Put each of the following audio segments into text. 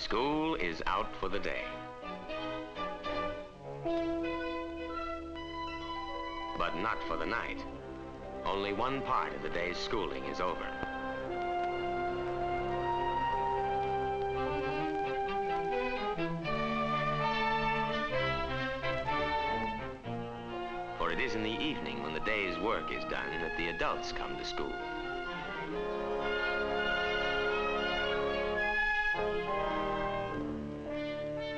School is out for the day. But not for the night. Only one part of the day's schooling is over. For it is in the evening when the day's work is done that the adults come to school.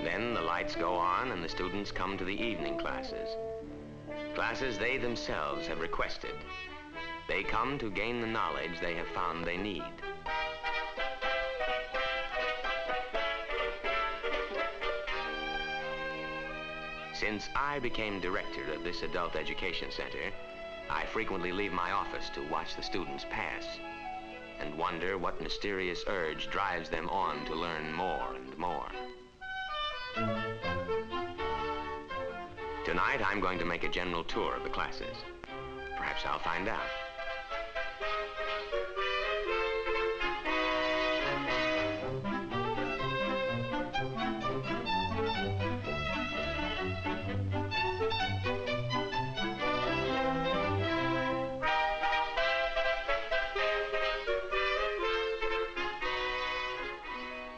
Then the lights go on and the students come to the evening classes. Classes they themselves have requested. They come to gain the knowledge they have found they need. Since I became director of this adult education center, I frequently leave my office to watch the students pass and wonder what mysterious urge drives them on to learn more and more. Tonight, I'm going to make a general tour of the classes. Perhaps I'll find out.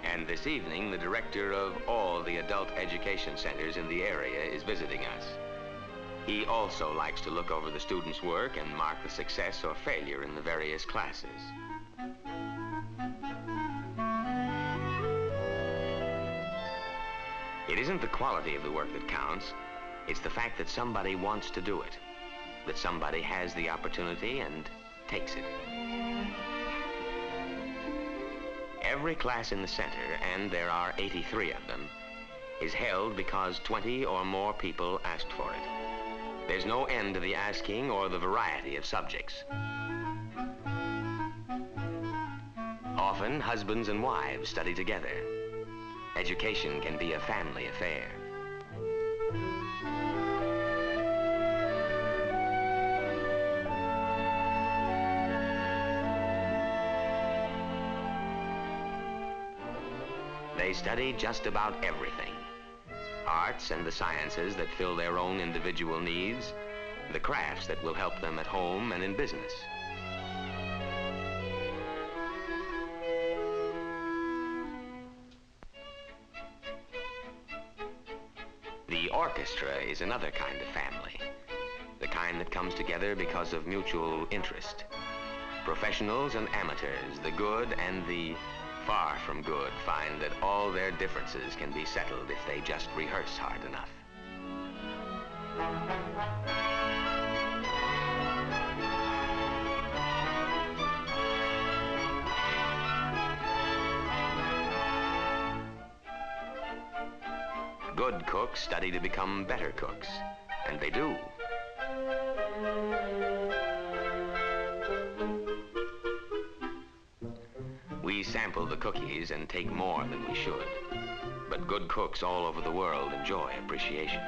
And this evening, the director of all the adult education centers in the area is visiting us. He also likes to look over the students' work and mark the success or failure in the various classes. It isn't the quality of the work that counts. It's the fact that somebody wants to do it, that somebody has the opportunity and takes it. Every class in the center, and there are 83 of them, is held because 20 or more people asked for it. There's no end to the asking or the variety of subjects. Often, husbands and wives study together. Education can be a family affair. They study just about everything. Arts and the sciences that fill their own individual needs, the crafts that will help them at home and in business. The orchestra is another kind of family, the kind that comes together because of mutual interest. Professionals and amateurs, the good and the far from good, find that all their differences can be settled if they just rehearse hard enough. Good cooks study to become better cooks, and they do. We sample the cookies and take more than we should, but good cooks all over the world enjoy appreciation.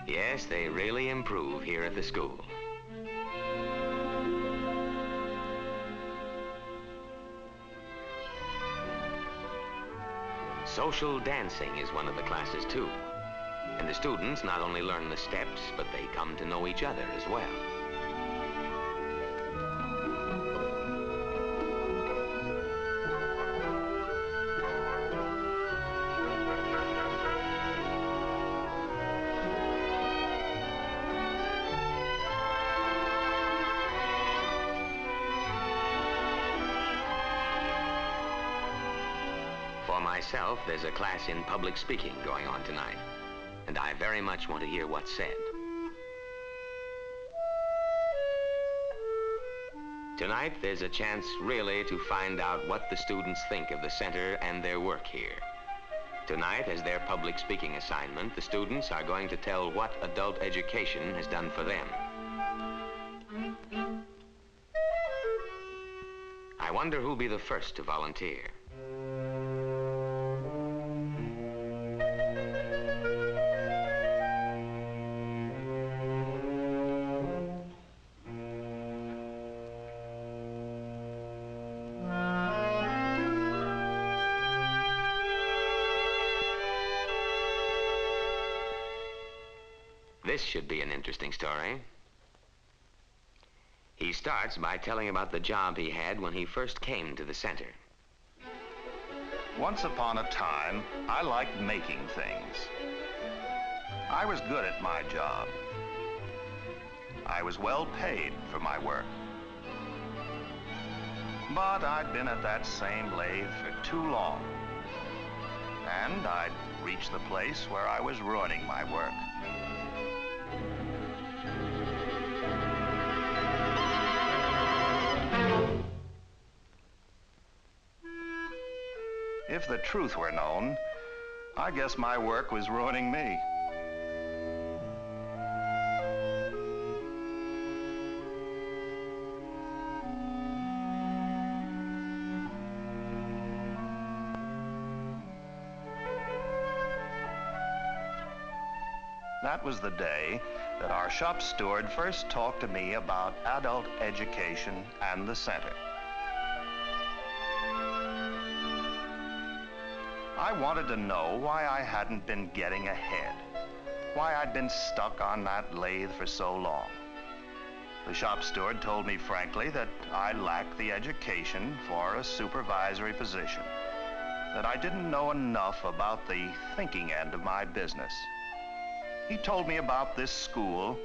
Yes, they really improve here at the school. Social dancing is one of the classes too. And the students not only learn the steps, but they come to know each other as well. For myself, there's a class in public speaking going on tonight, and I very much want to hear what's said. Tonight, there's a chance really to find out what the students think of the center and their work here. Tonight, as their public speaking assignment, the students are going to tell what adult education has done for them. I wonder who'll be the first to volunteer. this should be an interesting story. He starts by telling about the job he had when he first came to the center. Once upon a time, I liked making things. I was good at my job. I was well paid for my work. But I'd been at that same lathe for too long. And I'd reached the place where I was ruining my work. If the truth were known, I guess my work was ruining me. That was the day that our shop steward first talked to me about adult education and the center. I wanted to know why I hadn't been getting ahead, why I'd been stuck on that lathe for so long. The shop steward told me frankly that I lacked the education for a supervisory position, that I didn't know enough about the thinking end of my business. He told me about this school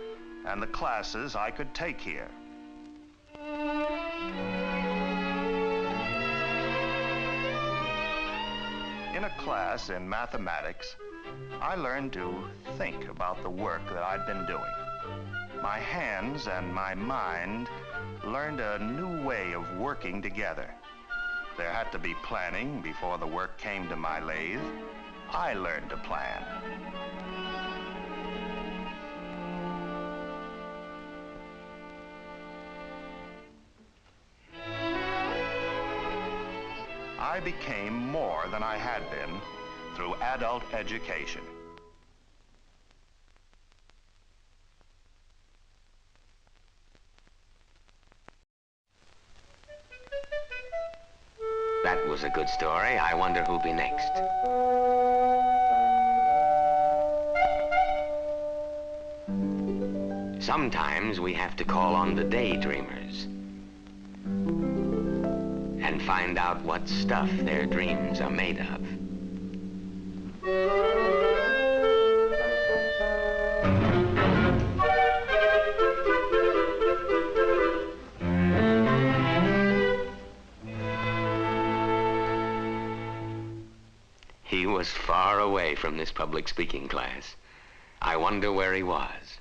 and the classes I could take here. In a class in mathematics, I learned to think about the work that I'd been doing. My hands and my mind learned a new way of working together. There had to be planning before the work came to my lathe. I learned to plan. I became more than I had been through adult education. That was a good story. I wonder who'll be next. Sometimes we have to call on the daydreamers and find out what stuff their dreams are made of. He was far away from this public speaking class. I wonder where he was.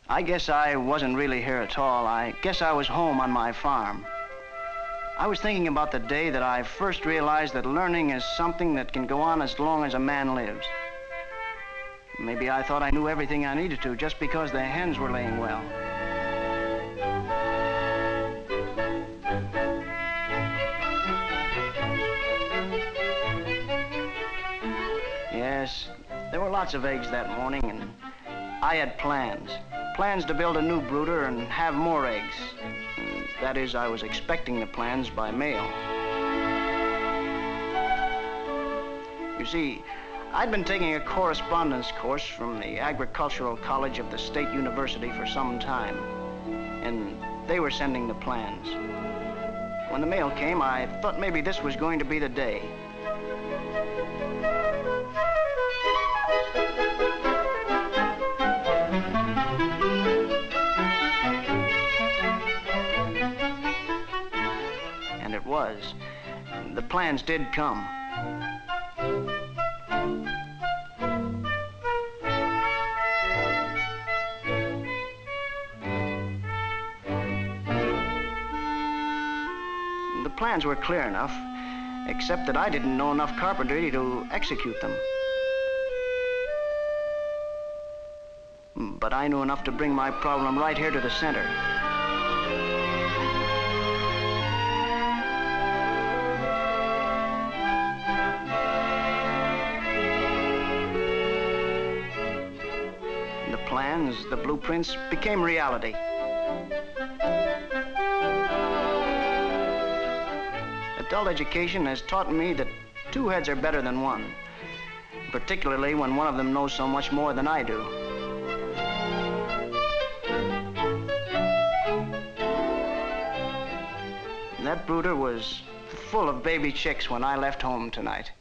I guess I wasn't really here at all. I guess I was home on my farm. I was thinking about the day that I first realized that learning is something that can go on as long as a man lives. Maybe I thought I knew everything I needed to just because the hens were laying well. Yes, there were lots of eggs that morning, and I had plans. Plans to build a new brooder and have more eggs. That is, I was expecting the plans by mail. You see, I'd been taking a correspondence course from the Agricultural College of the State University for some time, and they were sending the plans. When the mail came, I thought maybe this was going to be the day. And it was. The plans did come. The plans were clear enough, except that I didn't know enough carpentry to execute them. But I knew enough to bring my problem right here to the center. The plans, the blueprints, became reality. Adult education has taught me that two heads are better than one, particularly when one of them knows so much more than I do. That brooder was full of baby chicks when I left home tonight.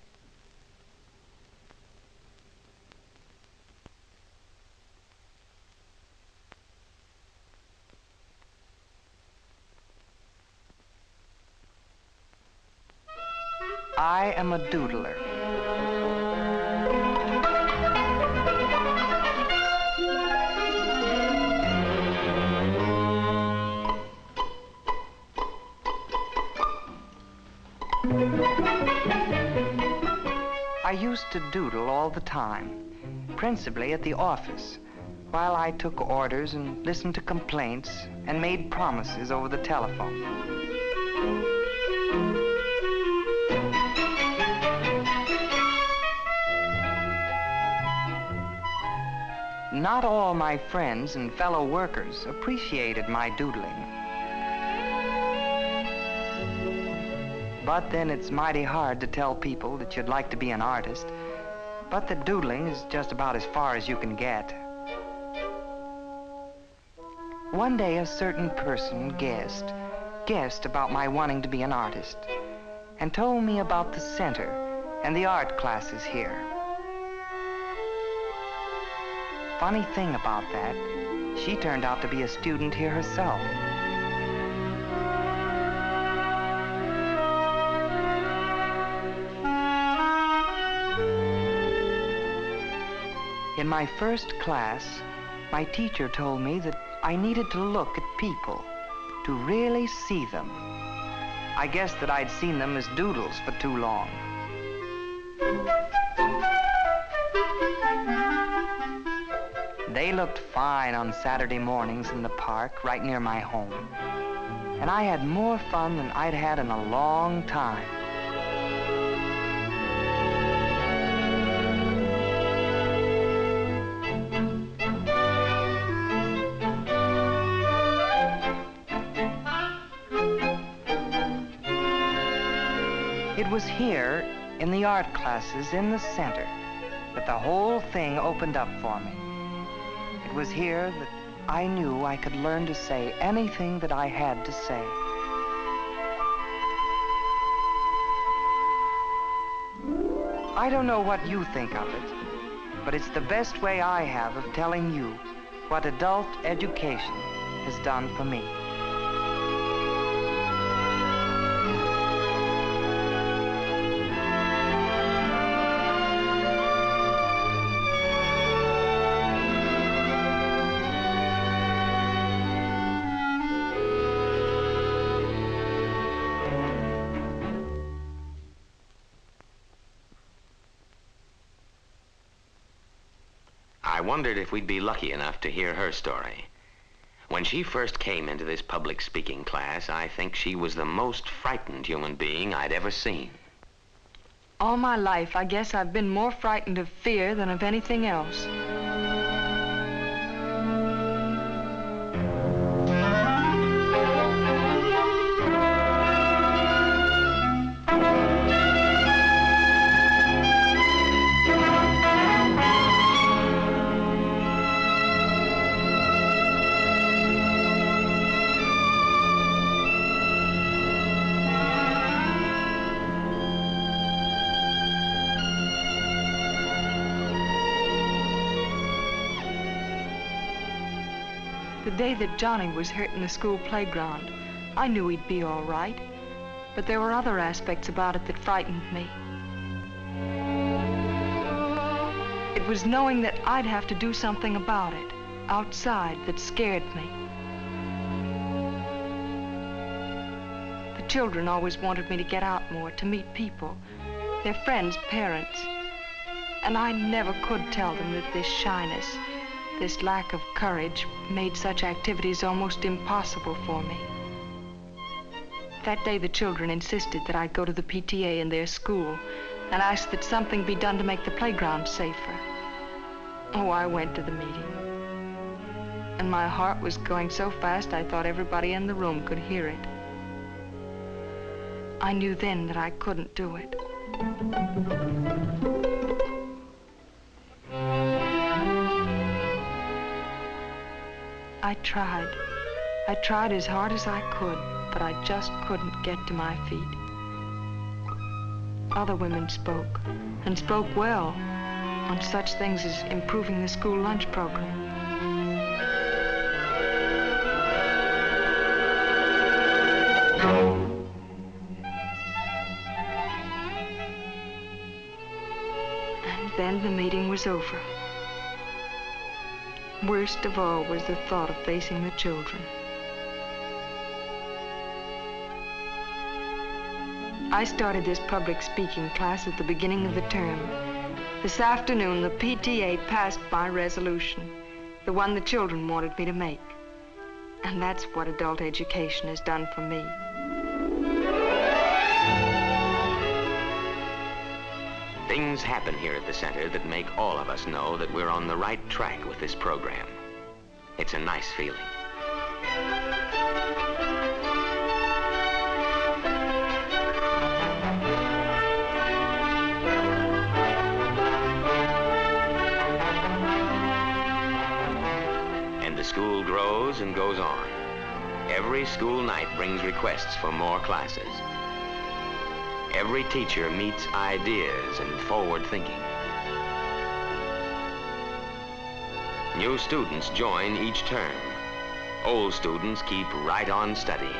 I am a doodler. I used to doodle all the time, principally at the office, while I took orders and listened to complaints and made promises over the telephone. Not all my friends and fellow workers appreciated my doodling. But then it's mighty hard to tell people that you'd like to be an artist, but that doodling is just about as far as you can get. One day a certain person guessed about my wanting to be an artist and told me about the center and the art classes here. Funny thing about that, she turned out to be a student here herself. In my first class, my teacher told me that I needed to look at people, to really see them. I guessed that I'd seen them as doodles for too long. They looked fine on Saturday mornings in the park right near my home. And I had more fun than I'd had in a long time. It was here, in the art classes in the center, that the whole thing opened up for me. It was here that I knew I could learn to say anything that I had to say. I don't know what you think of it, but it's the best way I have of telling you what adult education has done for me. I wondered if we'd be lucky enough to hear her story. When she first came into this public speaking class, I think she was the most frightened human being I'd ever seen. All my life, I guess I've been more frightened of fear than of anything else. The day that Johnny was hurt in the school playground, I knew he'd be all right, but there were other aspects about it that frightened me. It was knowing that I'd have to do something about it, outside, that scared me. The children always wanted me to get out more, to meet people, their friends, parents, and I never could tell them that this shyness, this lack of courage, made such activities almost impossible for me. That day, the children insisted that I go to the PTA in their school and ask that something be done to make the playground safer. Oh, I went to the meeting. And my heart was going so fast I thought everybody in the room could hear it. I knew then that I couldn't do it. I tried. I tried as hard as I could, but I just couldn't get to my feet. Other women spoke, and spoke well, on such things as improving the school lunch program. And then the meeting was over. Worst of all was the thought of facing the children. I started this public speaking class at the beginning of the term. This afternoon, the PTA passed my resolution, the one the children wanted me to make. And that's what adult education has done for me. Things happen here at the center that make all of us know that we're on the right track with this program. It's a nice feeling. And the school grows and goes on. Every school night brings requests for more classes. Every teacher meets ideas and forward thinking. New students join each term. Old students keep right on studying.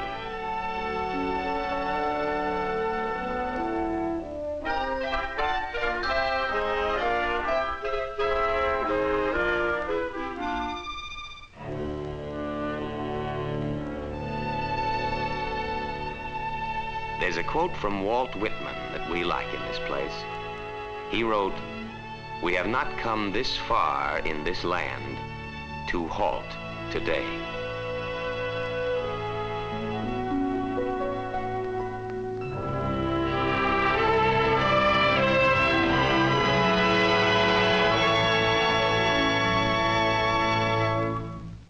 There's a quote from Walt Whitman that we like in this place. He wrote, "We have not come this far in this land to halt today."